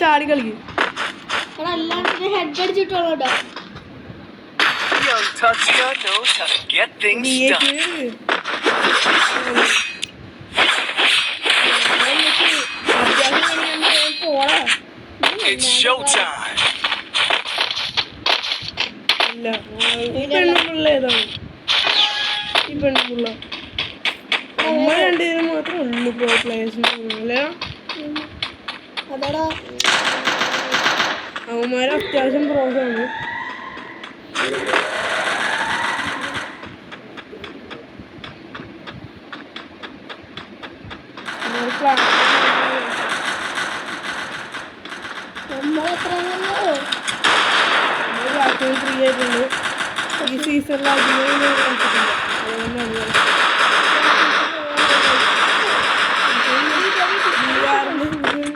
ചാടി കളിക്കും. Young Tatsuya knows how to get things done. It's showtime. ഇല്ല ഈ പെണ്ണുപിള്ള ഏതാണ്? ഈ പെണ്ണുപിള്ള അമ്മ രണ്ടുപേരും മാത്രമേ ഉള്ളൂ പ്രോ പ്ലേയേഴ്സിന് അല്ലേ? അവന്മാര് അത്യാവശ്യം പ്രോസാണ്. ഫ്രീ ആയിട്ടുണ്ട് ഈ സീസണിൽ അധികം കളിച്ചിട്ടില്ല. അതുകൊണ്ടാണ്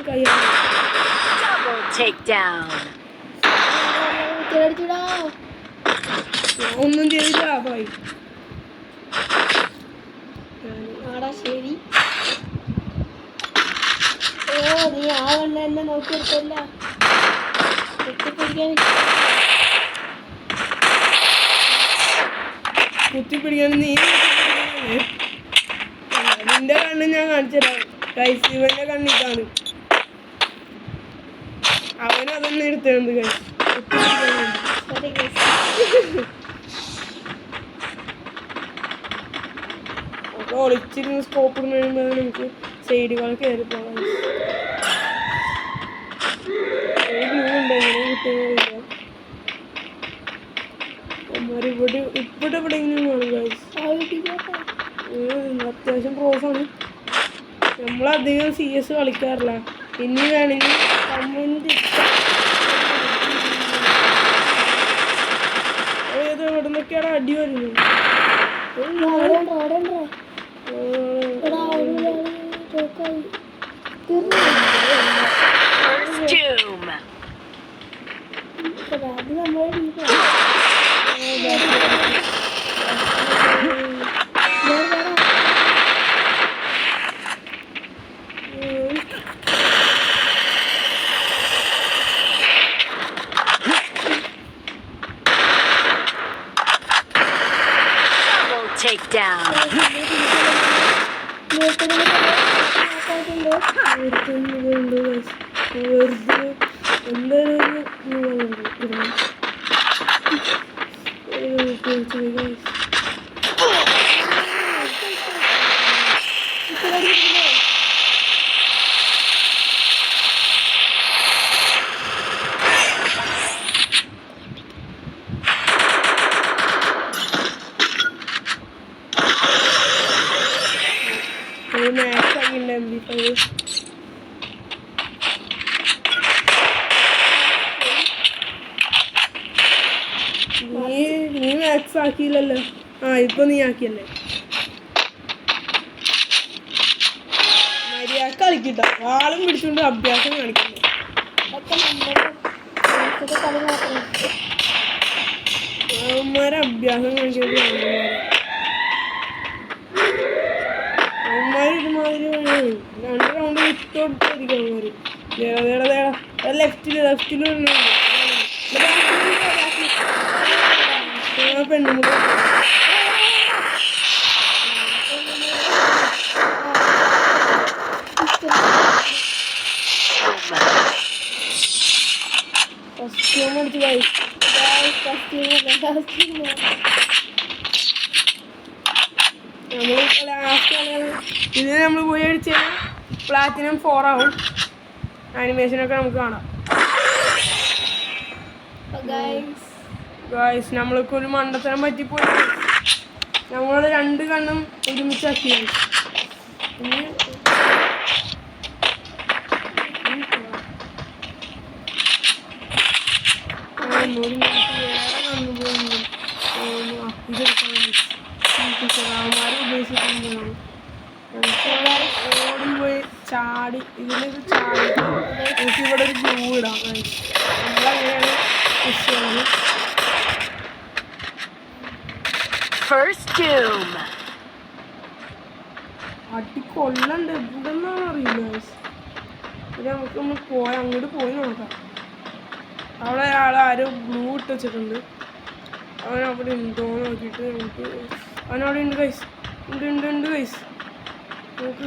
കയ്യാണ് ഒന്നും ചെയ്തില്ല. ഭായി ശരി. ഓ നീ ആ കണ്ണ എന്നെ നോക്കിയെടുത്തല്ല കുത്തിപ്പിടിക്കാൻ നീ നിന്റെ കണ്ണ് ഞാൻ കാണിച്ചുതരാം. കൈസീവന്റെ കണ്ണിക്കാണ് അവനും അതൊന്നും എടുത്തത് കൈ അപ്പൊ ഒളിച്ചിരുന്ന് സ്കോപ്പ് ഇടുന്ന നമുക്ക് സൈഡുകൾ കയറി പോകാം. ഗ്ലൂ ഉണ്ട് എങ്ങനെ കിട്ടുന്നില്ല. ഇവിടെ എവിടെയെങ്കിലും അത്യാവശ്യം പ്രോസാണ്. നമ്മളധികം CS കളിക്കാറില്ല. ഇനി വേണമെങ്കിൽ കമന്റ് ഏത് എവിടെ നിന്നൊക്കെയാണ് അടി വരുന്നത്. നീ മാക്സ് ആക്കിയില്ലല്ലോ. ഇപ്പൊ നീ ആക്കിയല്ലേ. മര്യാദ കളിക്കട്ട ആളും പിടിച്ചുകൊണ്ട് അഭ്യാസം കാണിക്കണ്ടേ. അവന്മാരെ അഭ്യാസം കാണിക്കുന്നത് അവന്മാര് ഇതുമാതിരി 2 റൗണ്ട് വിട്ടോടിച്ചായിരിക്കും അവന്മാര്. ലെഫ്റ്റില് പെണ്ണുമുള്ള കസ്റ്റ്യൂം അടിച്ച് ഇത് നമ്മൾ പോയി അടിച്ച് പ്ലാറ്റിനം 4 ആവും. ആനിമേഷനൊക്കെ നമുക്ക് കാണാം. ഗായ്സ് നമ്മൾക്ക് ഒരു മണ്ടത്തരം പറ്റിപ്പോയി. നമ്മൾ 2 കണ്ണും ഒരുമിച്ചാക്കി. ഇനി ഓടും പോയി ചാടി ഇതിലൊരു ചാടി നമുക്ക് ഇവിടെ ഒരു ഗ്ലൂ ഇടാം. നമ്മളങ്ങനെയാണ് പുഷ് ചെയ്യുന്നത്. അടി കൊള്ളണ്ട് എവിടെന്നാണ് അറിയില്ല. ഇത് നമുക്കൊന്ന് അങ്ങോട്ട് പോയി നോക്കാം. അവിടെ ആരോ ബ്ലൂ ഇട്ട് വെച്ചിട്ടുണ്ട്. അവൻ അവിടെ ഉണ്ടോ നോക്കിയിട്ട് നമുക്ക് അവനവിടെ ഉണ്ട് കൈസ്. ഉണ്ട് കൈസ്. നമുക്ക്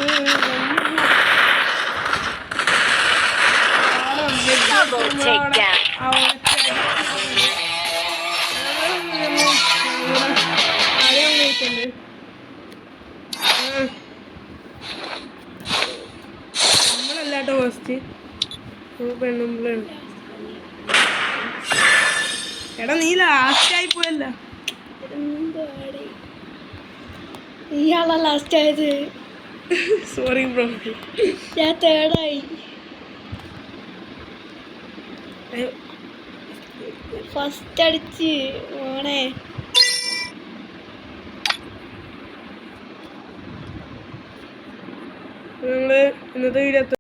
നമ്മളല്ലാട്ടോ ഫസ്റ്റ് പെണ്ണുമ്പിളാണ്. എടാ നീ ലാസ്റ്റ് ആയി പോയല്ല. ഇയാളാ ലാസ്റ്റ് ആയത്. Sorry bro. ഞാൻ തേർഡായി. ഫസ്റ്റ് അടിച്ച് ഓണേ. ഞങ്ങള് ഇന്നത്തെ വീഡിയോ